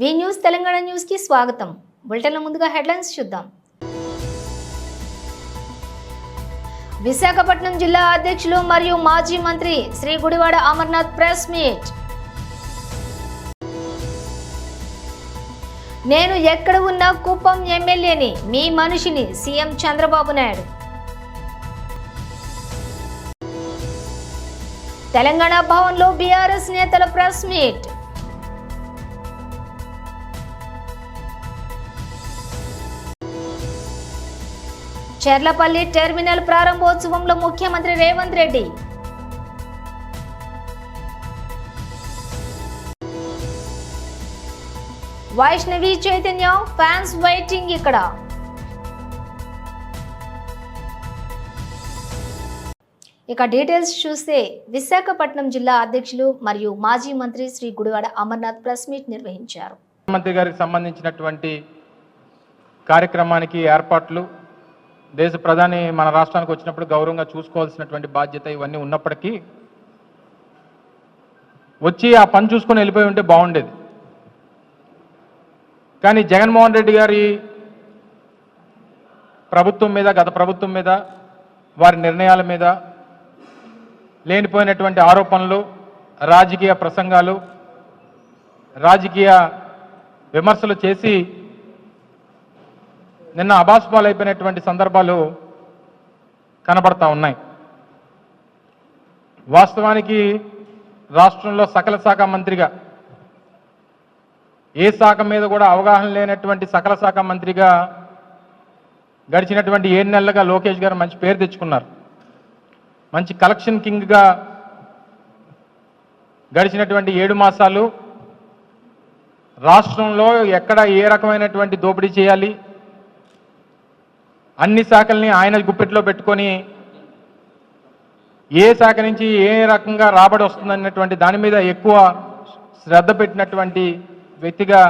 వి news Telangana news కి స్వాగతం. బులెటిన్ల ముందుగా హెడ్లైన్స్ చూద్దాం. విశాఖపట్నం జిల్లా అధ్యక్షులు మరియు మాజీ మంత్రి శ్రీ గుడివాడ అమర్నాథ్ ప్రెస్ మీట్. నేను ఎక్కడ ఉన్నా కుప్పం ఎమ్మెల్యేని, మీ మనిషిని సీఎం చంద్రబాబు నాయుడు. తెలంగాణ భవన్లో బీఆర్ఎస్ నేతల ప్రెస్ మీట్. చెర్లపల్లి టెర్మినల్ ప్రారంభోత్సవంలో ముఖ్యమంత్రి రేవంత్ రెడ్డి. వైష్ణవి చైతన్య ఫ్యాన్స్ వెయిటింగ్ ఇక్కడ. ఇక డీటెయిల్స్ చూస్తే విశాఖపట్నం జిల్లా అధ్యక్షులు మరియు మాజీ మంత్రి శ్రీ గుడివాడ అమర్నాథ్ ప్రెస్ మీట్ నిర్వహించారు. ముఖ్యమంత్రి గారికి సంబంధించినటువంటి కార్యక్రమానికి ఏర్పాట్లు దేశ ప్రధాని మన రాష్ట్రానికి వచ్చినప్పుడు గౌరవంగా చూసుకోవాల్సినటువంటి బాధ్యత ఇవన్నీ ఉన్నప్పటికీ వచ్చి ఆ పని చూసుకొని వెళ్ళిపోయి ఉంటే బాగుండేది. కానీ జగన్మోహన్ రెడ్డి గారి ప్రభుత్వం మీద, గత ప్రభుత్వం మీద, వారి నిర్ణయాల మీద లేనిపోయినటువంటి ఆరోపణలు, రాజకీయ ప్రసంగాలు, రాజకీయ విమర్శలు చేసి నిన్న అబాస్పాలైపోయినటువంటి సందర్భాలు కనబడతా ఉన్నాయి. వాస్తవానికి రాష్ట్రంలో సకల శాఖ మంత్రిగా, ఏ శాఖ మీద కూడా అవగాహన లేనటువంటి సకల శాఖ మంత్రిగా గడిచినటువంటి 7 నెలలుగా లోకేష్ గారు మంచి పేరు తెచ్చుకున్నారు. మంచి కలెక్షన్ కింగ్గా గడిచినటువంటి 7 మాసాలు రాష్ట్రంలో ఎక్కడ ఏ రకమైనటువంటి దోపిడీ చేయాలి, అన్ని శాఖల్ని ఆయన గుప్పెట్లో పెట్టుకొని ఏ శాఖ నుంచి ఏ రకంగా రాబడి వస్తుందన్నటువంటి దాని మీద ఎక్కువ శ్రద్ధ పెట్టినటువంటి వ్యక్తిగా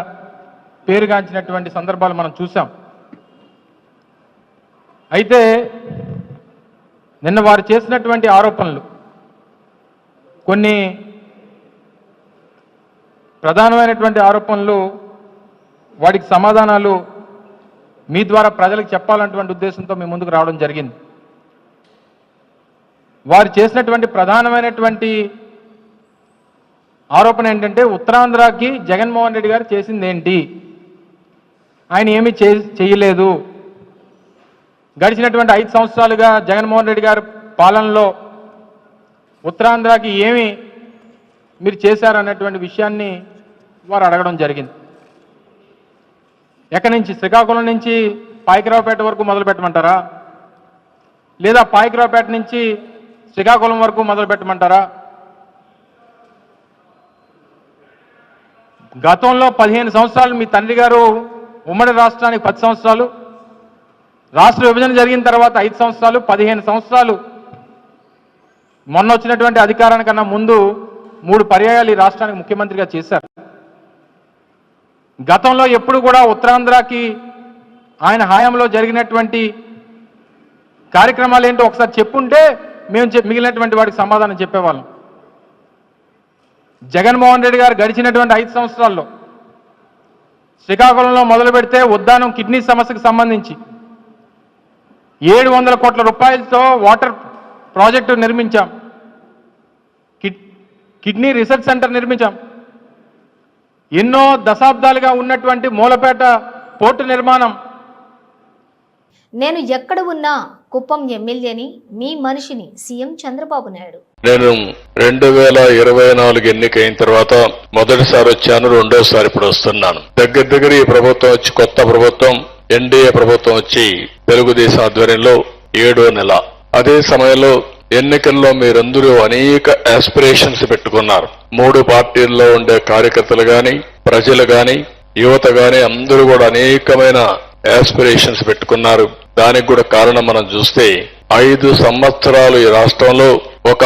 పేరుగాంచినటువంటి సందర్భాలు మనం చూసాం. అయితే నిన్న వారు చేసినటువంటి ఆరోపణలు, కొన్ని ప్రధానమైనటువంటి ఆరోపణలు, వాటికి సమాధానాలు మీ ద్వారా ప్రజలకు చెప్పాలన్నటువంటి ఉద్దేశంతో మీ ముందుకు రావడం జరిగింది. వారు చేసినటువంటి ప్రధానమైనటువంటి ఆరోపణ ఏంటంటే, ఉత్తరాంధ్రకి జగన్మోహన్ రెడ్డి గారు చేసింది ఏంటి, ఆయన ఏమీ చేయలేదు, గడిచినటువంటి 5 సంవత్సరాలుగా జగన్మోహన్ రెడ్డి గారి పాలనలో ఉత్తరాంధ్రకి ఏమి మీరు చేశారన్నటువంటి విషయాన్ని వారు అడగడం జరిగింది. ఎక్కడి నుంచి, శ్రీకాకుళం నుంచి పాయకరావుపేట వరకు మొదలు పెట్టమంటారా, లేదా పాయకరావుపేట నుంచి శ్రీకాకుళం వరకు మొదలు పెట్టమంటారా? గతంలో 15 సంవత్సరాలు మీ తండ్రి గారు ఉమ్మడి రాష్ట్రానికి 10 సంవత్సరాలు, రాష్ట్ర విభజన జరిగిన తర్వాత 5 సంవత్సరాలు, 15 సంవత్సరాలు మొన్న వచ్చినటువంటి అధికారానికన్నా ముందు 3 పర్యాయాలు ఈ రాష్ట్రానికి ముఖ్యమంత్రిగా చేశారు. గతంలో ఎప్పుడు కూడా ఉత్తరాంధ్రకి ఆయన హయాంలో జరిగినటువంటి కార్యక్రమాలు ఏంటో ఒకసారి చెప్పుంటే మేము మిగిలినటువంటి వాడికి సమాధానం చెప్పేవాళ్ళం. జగన్మోహన్ రెడ్డి గారు గడిచినటువంటి 5 సంవత్సరాల్లో శ్రీకాకుళంలో మొదలు పెడితే ఉద్దానం కిడ్నీ సమస్యకు సంబంధించి 700 కోట్ల రూపాయలతో వాటర్ ప్రాజెక్టు నిర్మించాం, కిడ్నీ రీసెర్చ్ సెంటర్ నిర్మించాం, ఎన్నో దశాబ్దాలుగా ఉన్నటువంటి మూలపేట పోర్టు నిర్మాణం. నేను ఎక్కడ ఉన్నా కుప్పం ఎమ్మెల్యేని, మీ మనిషిని సీఎం చంద్రబాబు నాయుడు. నేను 2024 ఎన్నికైన తర్వాత మొదటిసారి వచ్చాను, రెండోసారి ఇప్పుడు వస్తున్నాను. దగ్గర ఈ ప్రభుత్వం వచ్చి, కొత్త ప్రభుత్వం ఎన్డీఏ ప్రభుత్వం వచ్చి తెలుగుదేశం ఆధ్వర్యంలో 7వ నెల. అదే సమయంలో ఎన్నికల్లో మీరందరూ అనేక ఆస్పిరేషన్స్ పెట్టుకున్నారు. 3 పార్టీల్లో ఉండే కార్యకర్తలు గాని, ప్రజలు గాని, యువత గాని అందరూ కూడా అనేకమైన ఆస్పిరేషన్స్ పెట్టుకున్నారు. దానికి కూడా కారణం మనం చూస్తే 5 సంవత్సరాలు ఈ రాష్ట్రంలో ఒక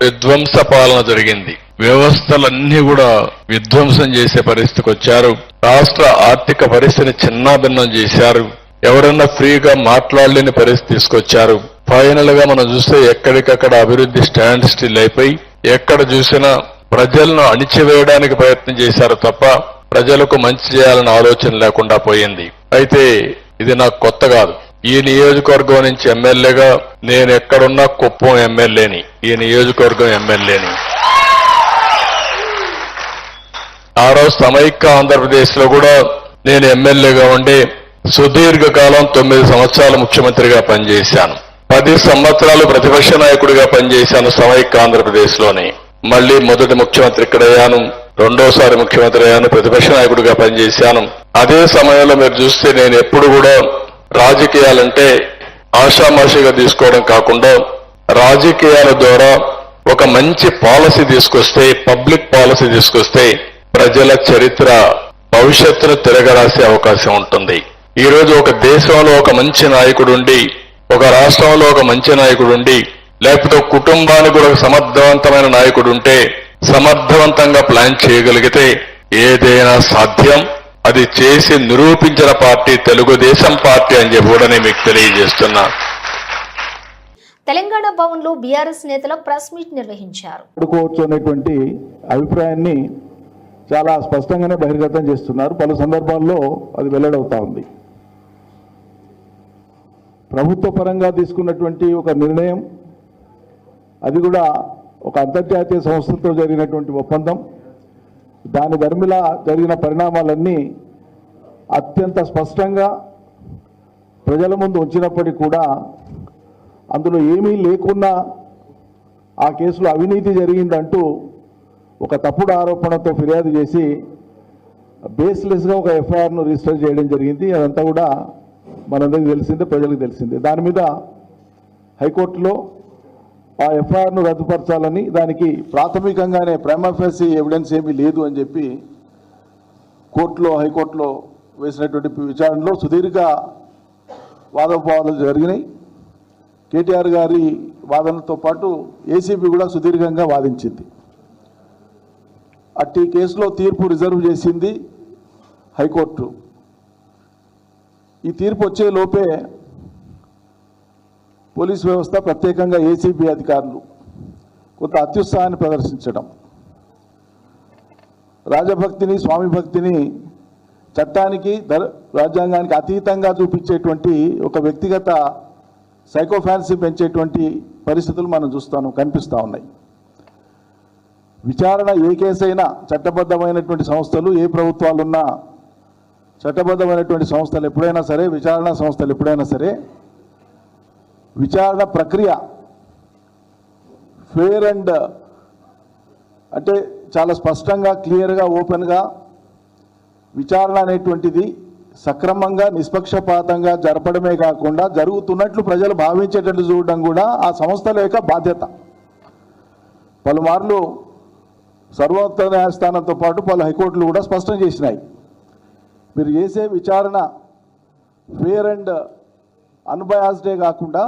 విధ్వంస పాలన జరిగింది. వ్యవస్థలన్నీ కూడా విధ్వంసం చేసే పరిస్థితికి వచ్చారు. రాష్ట్ర ఆర్థిక పరిస్థితిని చిన్నాభిన్నం చేశారు. ఎవరన్నా ఫ్రీగా మాట్లాడలేని పరిస్థితి తీసుకొచ్చారు. ఫైనల్ గా మనం చూస్తే ఎక్కడికక్కడ అభివృద్ధి స్టాండ్ స్టిల్ అయిపోయి, ఎక్కడ చూసినా ప్రజలను అణిచివేయడానికి ప్రయత్నం చేశారు తప్ప ప్రజలకు మంచి చేయాలన్న ఆలోచన లేకుండా పోయింది. అయితే ఇది నాకు కొత్త కాదు. ఈ నియోజకవర్గం నుంచి ఎమ్మెల్యేగా నేను ఎక్కడున్నా కుప్పం ఎమ్మెల్యేని, ఈ నియోజకవర్గం ఎమ్మెల్యేని. ఆ రోజు సమైక్య ఆంధ్రప్రదేశ్ లో కూడా నేను ఎమ్మెల్యేగా ఉండి సుదీర్ఘకాలం 9 సంవత్సరాలు ముఖ్యమంత్రిగా పనిచేశాను. 10 సంవత్సరాలు ప్రతిపక్ష నాయకుడిగా పనిచేశాను సమైక్య ఆంధ్రప్రదేశ్ లోని. మళ్లీ మొదటి ముఖ్యమంత్రి ఇక్కడ అయ్యాను, రెండోసారి ముఖ్యమంత్రి అయ్యాను, ప్రతిపక్ష నాయకుడిగా పనిచేశాను. అదే సమయంలో మీరు చూస్తే నేను ఎప్పుడు కూడా రాజకీయాలంటే ఆషామాషిగా తీసుకోవడం కాకుండా రాజకీయాల ద్వారా ఒక మంచి పాలసీ తీసుకొస్తే, పబ్లిక్ పాలసీ తీసుకొస్తే ప్రజల చరిత్ర భవిష్యత్తును తిరగరాసే అవకాశం ఉంటుంది. ఈ రోజు ఒక దేశంలో ఒక మంచి నాయకుడు ఉండి, ఒక రాష్ట్రంలో ఒక మంచి నాయకుడు ఉండి, లేకపోతే ఒక కుటుంబానికి కూడా ఒక సమర్థవంతమైన నాయకుడు ఉంటే, సమర్థవంతంగా ప్లాన్ చేయగలిగితే ఏదైనా సాధ్యం. అది చేసి నిరూపించిన పార్టీ తెలుగుదేశం పార్టీ అని చెప్పి కూడా నేను మీకు తెలియజేస్తున్నా. తెలంగాణ భవన్ లో బీఆర్ఎస్ నేతల ప్రెస్ మీట్ నిర్వహించారు. అనేటువంటి అభిప్రాయాన్ని చాలా స్పష్టంగానే బహిర్గతం చేస్తున్నారు. పలు సందర్భాల్లో అది వెల్లడవుతా ఉంది. ప్రభుత్వ పరంగా తీసుకున్నటువంటి ఒక నిర్ణయం, అది కూడా ఒక అంతర్జాతీయ సంస్థతో జరిగినటువంటి ఒప్పందం, దాని ధర్మిలా జరిగిన పరిణామాలన్నీ అత్యంత స్పష్టంగా ప్రజల ముందు ఉంచినప్పటికీ కూడా అందులో ఏమీ లేకున్నా ఆ కేసులో అవినీతి జరిగిందంటూ ఒక తప్పుడు ఆరోపణతో ఫిర్యాదు చేసి బేస్లెస్గా ఒక ఎఫ్ఐఆర్ను రిజిస్టర్ చేయడం జరిగింది. అదంతా కూడా మనందరికీ తెలిసిందే, ప్రజలకు తెలిసిందే. దాని మీద హైకోర్టులో ఆ ఎఫ్ఐఆర్ను రద్దుపరచాలని, దానికి ప్రాథమికంగానే ప్రైమా ఫేసి ఎవిడెన్స్ ఏమీ లేదు అని చెప్పి హైకోర్టులో వేసినటువంటి విచారణలో సుదీర్ఘ వాదోపవాదాలు జరిగినాయి. కేటీఆర్ గారి వాదనతో పాటు ఏసీబీ కూడా సుదీర్ఘంగా వాదించింది. అట్టి కేసులో తీర్పు రిజర్వ్ చేసింది హైకోర్టు. ఈ తీర్పు వచ్చే లోపే పోలీస్ వ్యవస్థ, ప్రత్యేకంగా ఏసీబీ అధికారులు కొంత అత్యుత్సాహాన్ని ప్రదర్శించడం, రాజభక్తిని, స్వామి భక్తిని చట్టానికి, రాజ్యాంగానికి అతీతంగా చూపించేటువంటి ఒక వ్యక్తిగత సైకోఫాన్సీ పెంచేటువంటి పరిస్థితులు మనం కనిపిస్తూ ఉన్నాయి. విచారణ ఏ కేసైనా చట్టబద్ధమైనటువంటి సంస్థలు, ఏ ప్రభుత్వాలున్నా చట్టబద్ధమైనటువంటి సంస్థలు ఎప్పుడైనా సరే, విచారణ సంస్థలు ఎప్పుడైనా సరే, విచారణ ప్రక్రియ ఫెయిర్ అండ్ అంటే చాలా స్పష్టంగా, క్లియర్గా, ఓపెన్గా విచారణ అనేటువంటిది సక్రమంగా, నిష్పక్షపాతంగా జరపడమే కాకుండా జరుగుతున్నట్లు ప్రజలు భావించేటట్లు చూడడం కూడా ఆ సంస్థల యొక్క బాధ్యత. పలుమార్లు సర్వోన్నత న్యాయస్థానంతో పాటు పలు హైకోర్టులు కూడా స్పష్టం చేసినాయి, మీరు చేసే విచారణ ఫెయిర్ అండ్ అన్బయాస్డే కాకుండా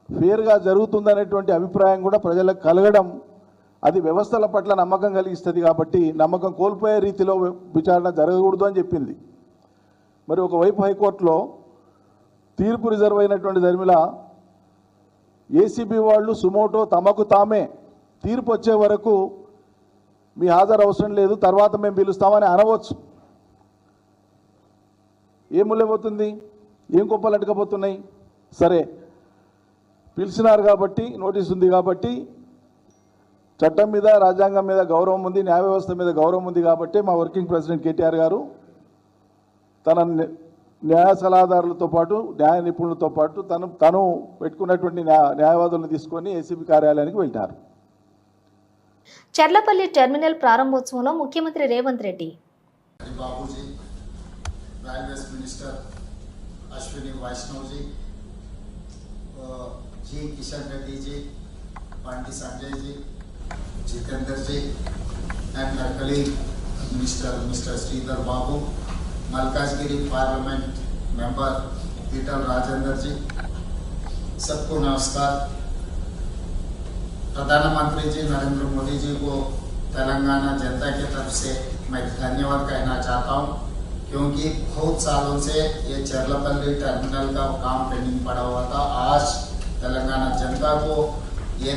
ఫెయిర్గా జరుగుతుందనేటువంటి అభిప్రాయం కూడా ప్రజలకు కలగడం, అది వ్యవస్థల పట్ల నమ్మకం కలిగిస్తుంది. కాబట్టి నమ్మకం కోల్పోయే రీతిలో విచారణ జరగకూడదు అని చెప్పింది. మరి ఒకవైపు హైకోర్టులో తీర్పు రిజర్వ్ అయినటువంటి ధర్మిలా ఏసీబీ వాళ్ళు సుమోటో తమకు తామే తీర్పు వచ్చే వరకు మీ హాజరు అవసరం లేదు, తర్వాత మేము పిలుస్తామని అనవచ్చు. ఏం ముళ్ళైపోతుంది, ఏం కుప్పలు అడగబోతున్నాయి? సరే, పిలిచినారు కాబట్టి, నోటీస్ ఉంది కాబట్టి, చట్టం మీద, రాజ్యాంగం మీద గౌరవం ఉంది, న్యాయ వ్యవస్థ మీద గౌరవం ఉంది కాబట్టి మా వర్కింగ్ ప్రెసిడెంట్ కేటీఆర్ గారు తన న్యాయ సలహాదారులతో పాటు, న్యాయ నిపుణులతో పాటు తను పెట్టుకున్నటువంటి న్యాయవాదులను తీసుకొని ఏసీబీ కార్యాలయానికి వెళ్ళారు. చర్లపల్లి టెర్మినల్ ప్రారంభోత్సవంలో ముఖ్యమంత్రి Revanth Reddy, Babuji, railways minister Ashwini Vaishnav ji Kishan Reddy ji, Pandi Sanjay ji, Jitendra ji, and my colleague Mr. Sridhar Babu, Malkajgiri parliament member पीटर राजेंद्र जी, सबको नमस्कार। प्रधानमंत्री जी नरेंद्र मोदी जी को तेलंगाना जनता की तरफ से मैं धन्यवाद कहना चाहता हूं, क्योंकि बहुत सालों से ये चर्लपल्ली टर्मिनल का काम पेंडिंग पड़ा हुआ था। आज तेलंगाना जनता को ये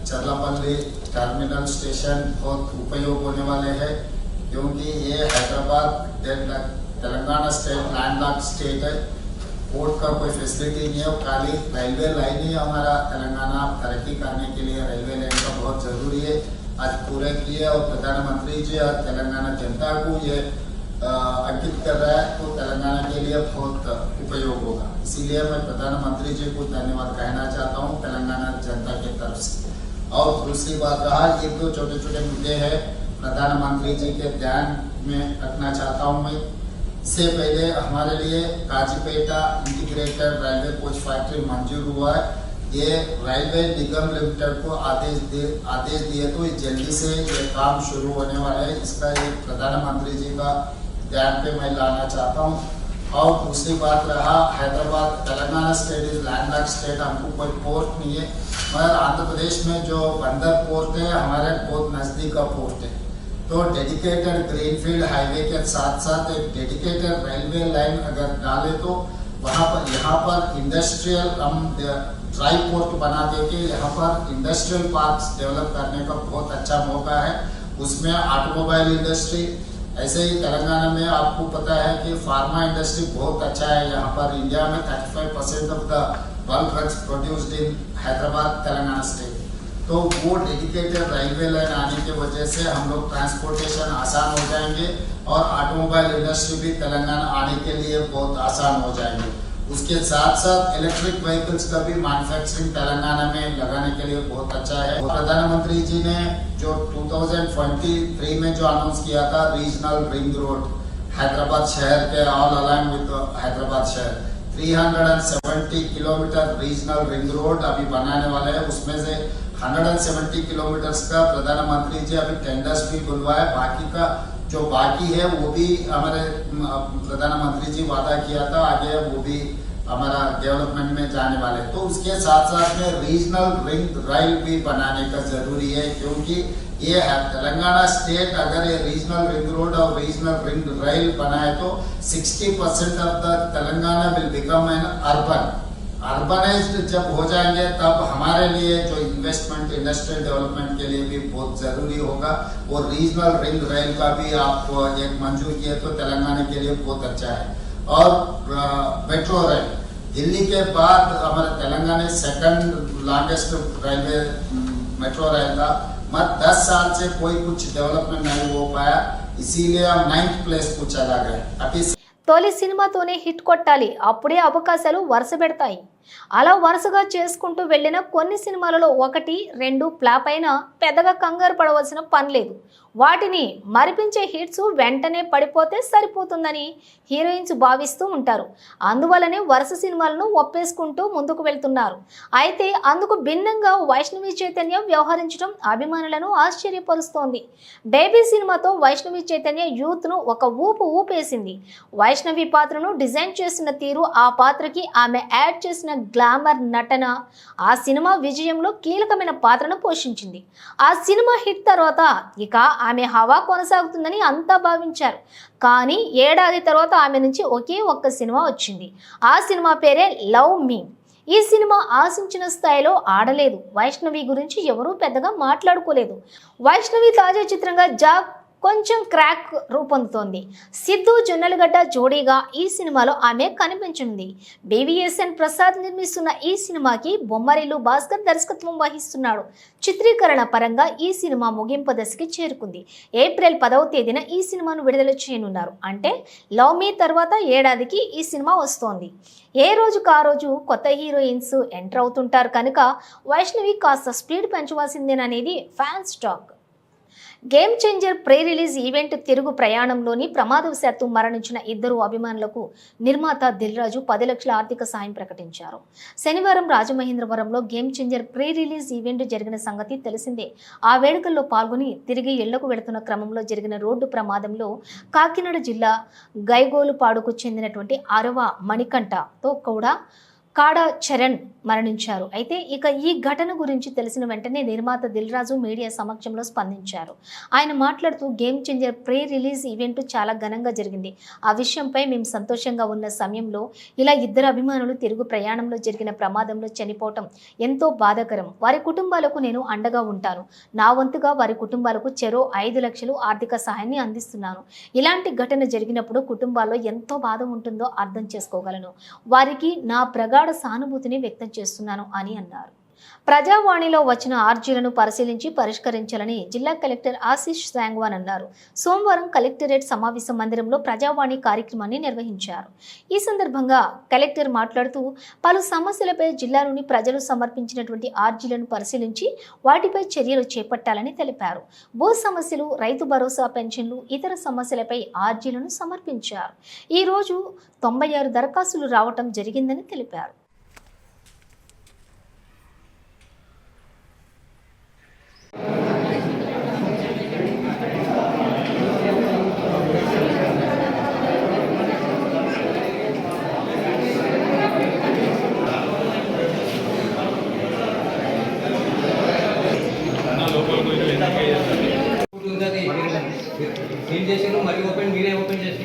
चर्लपल्ली टर्मिनल स्टेशन बहुत उपयोग होने वाले हैं, क्योंकि ये Hyderabad Telangana state landlocked state है। पोर्ट का कोई फैसिलिटी नहीं है, खाली रेलवे लाइन ही हमारा तेलंगाना तरक्की करने के लिए रेलवे लाइन का बहुत जरूरी है। आज पूरे किए और प्रधानमंत्री जी और तेलंगाना जनता को ये अंकित कर रहा है, तो तेलंगाना के लिए बहुत उपयोग होगा। इसीलिए मैं प्रधानमंत्री जी को धन्यवाद कहना चाहता हूँ तेलंगाना जनता की तरफ से। और दूसरी बात रहा, ये दो छोटे छोटे मुद्दे हैं प्रधानमंत्री जी के ध्यान में रखना चाहता हूँ मैं। इससे पहले हमारे लिए काजीपेटा इंटीग्रेटेड रेलवे कोच फैक्ट्री मंजूर हुआ है। ये रेलवे निगम लिमिटेड को आदेश दिए तो जल्दी से ये काम शुरू होने वाला है। इसका एक प्रधानमंत्री जी का ध्यान पे मैं लाना चाहता हूँ। और दूसरी बात रहा, Hyderabad Telangana state is landlocked state, हमको कोई पोर्ट नहीं है, मगर आंध्र प्रदेश में जो बंदर पोर्ट है हमारे बहुत नजदीक का पोर्ट है। तो डेडिकेटेड ग्रीनफील्ड हाईवे के साथ साथ एक डेडिकेटेड रेलवे लाइन अगर डाले तो वहाँ पर यहाँ पर इंडस्ट्रियल हम ड्राई पोर्ट बना देके यहाँ पर इंडस्ट्रियल पार्क्स डेवलप करने का बहुत अच्छा मौका है। उसमें ऑटोमोबाइल इंडस्ट्री, ऐसे ही तेलंगाना में आपको पता है कि फार्मा इंडस्ट्री बहुत अच्छा है। यहाँ पर इंडिया में 35% of the bulk drugs produced in Hyderabad Telangana state. तो वो डेडिकेटेड रेलवे लाइन आने की वजह से हम लोग ट्रांसपोर्टेशन आसान हो जाएंगे और ऑटोमोबाइल इंडस्ट्री भी तेलंगाना आने के लिए बहुत आसान हो जाएंगे। उसके साथ साथ इलेक्ट्रिक व्हीकल्स का भी मैन्युफैक्चरिंग तेलंगाना में लगाने के लिए बहुत अच्छा है। प्रधानमंत्री जी ने जो 2023 में जो अनाउंस किया था रीजनल रिंग रोड हैदराबाद शहर के ऑल अलाइंग विद हैदराबाद शहर, 370 किलोमीटर रीजनल रिंग रोड अभी बनाने वाले हैं। उसमें से 170 किलोमीटर का प्रधानमंत्री जी अभी टेंडर्स भी बुलवाए, बाकी का जो बाकी है वो भी हमारे प्रधानमंत्री जी वादा किया था आगे वो भी हमारा डेवलपमेंट में जाने वाले। तो उसके साथ साथ में रीजनल रिंग रेल भी बनाने का जरूरी है, क्योंकि ये है तेलंगाना स्टेट अगर ये रीजनल रिंग रोड और रीजनल रिंग रेल बनाए तो 60% of the Telangana will become an urbanised जब हो जाएंगे तब हमारे लिए जो इन्वेस्टमेंट इंडस्ट्रियल डेवलपमेंट के लिए भी बहुत जरूरी होगा। और रीजनल रिंग रेल का भी आप एक मंजूर किए तो तेलंगाना के लिए बहुत अच्छा है। और मेट्रो रेल दिल्ली के बाद हमारे Telangana second longest railway metro rail था, मगर 10 साल से कोई कुछ डेवलपमेंट नहीं हो पाया, इसीलिए हम 9th प्लेस को चला गए। अभी తొలి సినిమాతోనే హిట్ కొట్టాలి, అప్పుడే అవకాశాలు వరుస పెడతాయి. అలా వరుసగా చేసుకుంటూ వెళ్ళిన కొన్ని సినిమాలలో 1, 2 ఫ్లాప్ అయినా పెద్దగా కంగారు పడవలసిన పని లేదు. వాటిని మరిపించే హిట్స్ వెంటనే పడిపోతే సరిపోతుందని హీరోయిన్స్ భావిస్తూ ఉంటారు. అందువల్లనే వరుస సినిమాలను ఒప్పేసుకుంటూ ముందుకు వెళ్తున్నారు. అయితే అందుకు భిన్నంగా వైష్ణవి చైతన్య వ్యవహరించడం అభిమానులను ఆశ్చర్యపరుస్తోంది. బేబీ సినిమాతో వైష్ణవి చైతన్య యూత్ను ఒక ఊపేసింది. వైష్ణవి పాత్రను డిజైన్ చేసిన తీరు, ఆ పాత్రకి ఆమె యాడ్ చేసిన గ్లామర్ నటన ఆ సినిమా విజయంలో కీలకమైన పాత్రను పోషించింది. ఆ సినిమా హిట్ తర్వాత ఇక ఆమె హవా కొనసాగుతుందని అంతా భావించారు. కానీ ఏడాది తర్వాత ఆమె నుంచి ఒకే ఒక్క సినిమా వచ్చింది. ఆ సినిమా పేరే లవ్ మీ. ఈ సినిమా ఆశించిన స్థాయిలో ఆడలేదు. వైష్ణవి గురించి ఎవరూ పెద్దగా మాట్లాడుకోలేదు. వైష్ణవి తాజా చిత్రంగా జాగ్ కొంచెం క్రాక్ రూపొందుతోంది. సిద్ధు జొన్నలగడ్డ జోడీగా ఈ సినిమాలో ఆమె కనిపించింది. బీవీఎస్ఎన్ ప్రసాద్ నిర్మిస్తున్న ఈ సినిమాకి బొమ్మరిల్లు భాస్కర్ దర్శకత్వం వహిస్తున్నాడు. చిత్రీకరణ పరంగా ఈ సినిమా ముగింపు దశకి చేరుకుంది. ఏప్రిల్ 10వ తేదీన ఈ సినిమాను విడుదల చేయనున్నారు. అంటే లవ్ మీ తర్వాత ఏడాదికి ఈ సినిమా వస్తోంది. ఏ రోజుకు ఆ రోజు కొత్త హీరోయిన్స్ ఎంటర్ అవుతుంటారు కనుక వైష్ణవి కాస్త స్పీడ్ పెంచవలసిందేననేది fans talk. Game changer pre release event తిరుగు ప్రయాణంలోని ప్రమాదవశాత్తు మరణించిన 2 అభిమానులకు నిర్మాత దిల్ రాజు 10 లక్షల ఆర్థిక సాయం ప్రకటించారు. శనివారం రాజమహేంద్రవరంలో game changer pre release event జరిగిన సంగతి తెలిసిందే. ఆ వేడుకల్లో పాల్గొని తిరిగి ఇళ్లకు వెళుతున్న క్రమంలో జరిగిన రోడ్డు ప్రమాదంలో కాకినాడ జిల్లా గైగోలుపాడుకు చెందినటువంటి 6వ మణికంఠతో కూడా కాడా చరణ్ మరణించారు. అయితే ఇక ఈ ఘటన గురించి తెలిసిన వెంటనే నిర్మాత దిల్ రాజు మీడియా సమక్షంలో స్పందించారు. ఆయన మాట్లాడుతూ game changer pre release event చాలా ఘనంగా జరిగింది. ఆ విషయంపై మేము సంతోషంగా ఉన్న సమయంలో ఇలా ఇద్దరు అభిమానులు తిరుగు ప్రయాణంలో జరిగిన ప్రమాదంలో చనిపోవటం ఎంతో బాధాకరం. వారి కుటుంబాలకు నేను అండగా ఉంటాను. నా వంతుగా వారి కుటుంబాలకు చెరో 5 లక్షలు ఆర్థిక సహాయాన్ని అందిస్తున్నాను. ఇలాంటి ఘటన జరిగినప్పుడు కుటుంబాల్లో ఎంతో బాధ ఉంటుందో అర్థం చేసుకోగలను. వారికి నా ప్రగాఢ సానుభూతిని వ్యక్తం చేస్తున్నాను అని అన్నారు. ప్రజావాణిలో వచ్చిన ఆర్జీలను పరిశీలించి పరిష్కరించాలని జిల్లా కలెక్టర్ ఆశీష్ సాంగ్వాన్ అన్నారు. సోమవారం కలెక్టరేట్ సమావేశ మందిరంలో ప్రజావాణి కార్యక్రమాన్ని నిర్వహించారు. ఈ సందర్భంగా కలెక్టర్ మాట్లాడుతూ పలు సమస్యలపై జిల్లాలోని ప్రజలు సమర్పించినటువంటి ఆర్జీలను పరిశీలించి వాటిపై చర్యలు చేపట్టాలని తెలిపారు. భూ సమస్యలు, రైతు భరోసా, పెన్షన్లు, ఇతర సమస్యలపై ఆర్జీలను సమర్పించారు. ఈ రోజు 96 దరఖాస్తులు రావటం జరిగిందని తెలిపారు. ఏం చేసారు మరి ఓపెన్ మీరే ఓపెన్ చేసి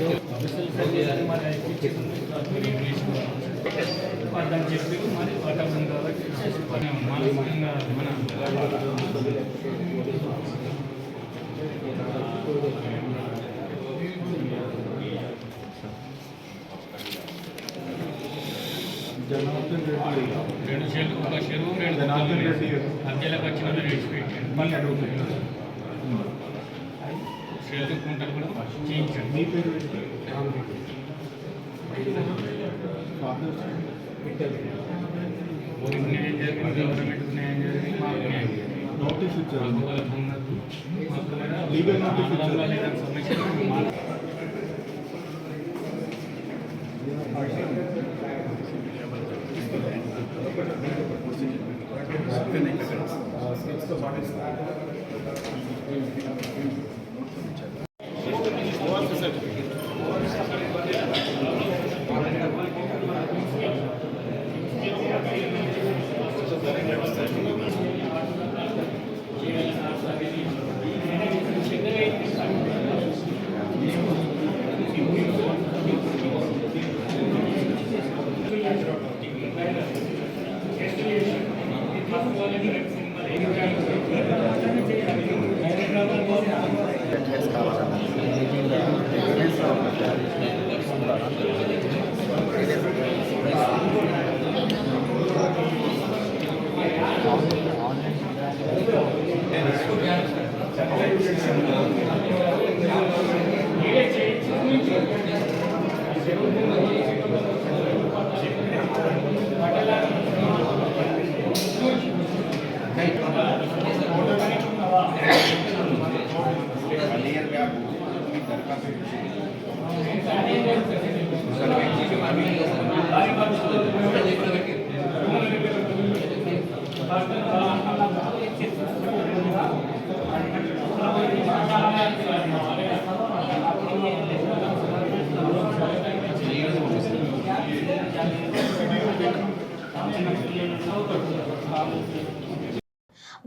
జనార్దన్ రెడ్డి 2 చెరువు, ఒక చెరువు 2 జనార్దన్ రెడ్డి మధ్యలోకి వచ్చిన మళ్ళీ అడుగుతుంది చదువుకుంటారు కూడా చేయించండి. మీ పేరు న్యాయం జరిగింది, గవర్నమెంట్కి న్యాయం జరిగింది, మాకు న్యాయం జరిగింది. నోటీస్ ఇచ్చారు, లీగల్ నోటీస్ ఇచ్చారు. సమస్య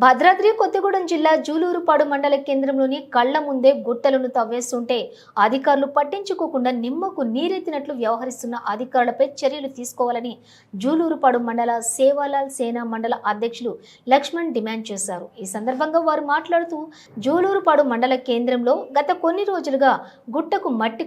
భద్రాద్రి కొత్తగూడెం జిల్లా జూలూరుపాడు మండల కేంద్రంలోని కళ్ల ముందే గుట్టలను తవ్వేస్తుంటే అధికారులు పట్టించుకోకుండా నిమ్మకు నీరెత్తినట్లు వ్యవహరిస్తున్న అధికారులపై చర్యలు తీసుకోవాలని జూలూరుపాడు మండల సేవాలాల్ సేనా మండల అధ్యక్షులు లక్ష్మణ్ డిమాండ్ చేశారు. ఈ సందర్భంగా వారు మాట్లాడుతూ జూలూరుపాడు మండల కేంద్రంలో గత కొన్ని రోజులుగా గుట్టకు మట్టి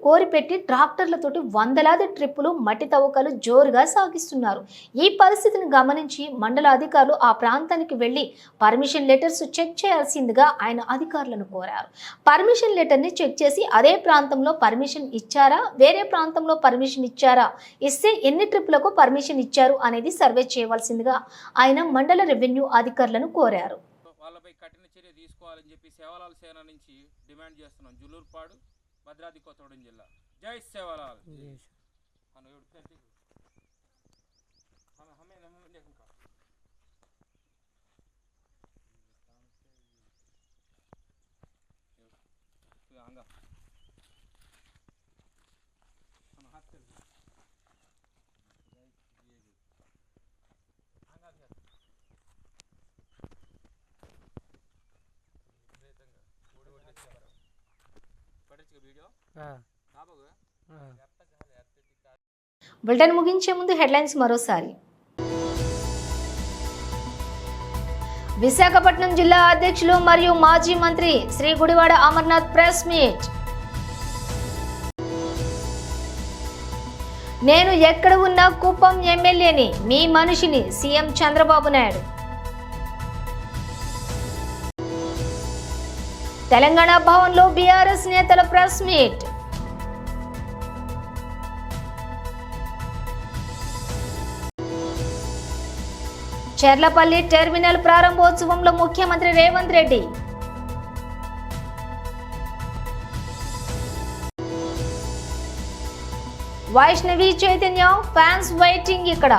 కోరి పెట్టి ట్రాక్టర్లతోటి వందలాది ట్రిప్పులు మట్టి తవ్వకాలు జోరుగా సాగిస్తున్నారు. ఈ పరిస్థితిని గమనించి మండల అధికారులు ఆ ప్రాంతానికి వెళ్లి పర్మిషన్ లెటర్స్ చెక్ చేయాల్సిందిగా ఆయన అధికారులను కోరారు. పర్మిషన్ లెటర్ని చెక్ చేసి అదే ప్రాంతంలో పర్మిషన్ ఇచ్చారా, వేరే ప్రాంతంలో పర్మిషన్ ఇచ్చారా, ఇస్తే ఎన్ని ట్రిప్పులకు పర్మిషన్ ఇచ్చారు అనేది సర్వే చేయవలసిందిగా ఆయన మండల రెవెన్యూ అధికారులను కోరారు. వాళ్ళపై కఠిన చర్య తీసుకోవాలని చెప్పి సేవాలాల్ సేన నుంచి డిమాండ్ చేస్తున్నాం. జూలూరుపాడు భద్రాద్రి కొత్తగూడెం జిల్లా. జై సేవాలాల్. బులెటిన్ ముగించే ముందు హెడ్లైన్స్ మరోసారి. విశాఖపట్నం జిల్లా అధ్యక్షులు మరియు మాజీ మంత్రి శ్రీ గుడివాడ అమర్నాథ్ ప్రెస్ మీట్. నేను ఎక్కడ ఉన్నా కుప్పం ఎమ్మెల్యేని, మీ మనిషిని సీఎం చంద్రబాబు నాయుడు. తెలంగాణ భవన్లో బీఆర్ఎస్ నేతల ప్రెస్ మీట్. చెర్లపల్లి టెర్మినల్ ప్రారంభోత్సవంలో ముఖ్యమంత్రి రేవంత్ రెడ్డి. వైష్ణవి చైతన్య ఫ్యాన్స్ వెయిటింగ్ ఇక్కడ.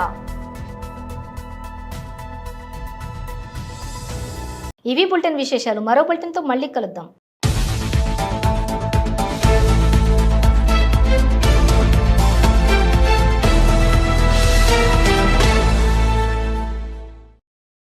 ఇవి బులెటిన్ విశేషాలు. మరో బులెటిన్తో మళ్ళీ కలుద్దాం.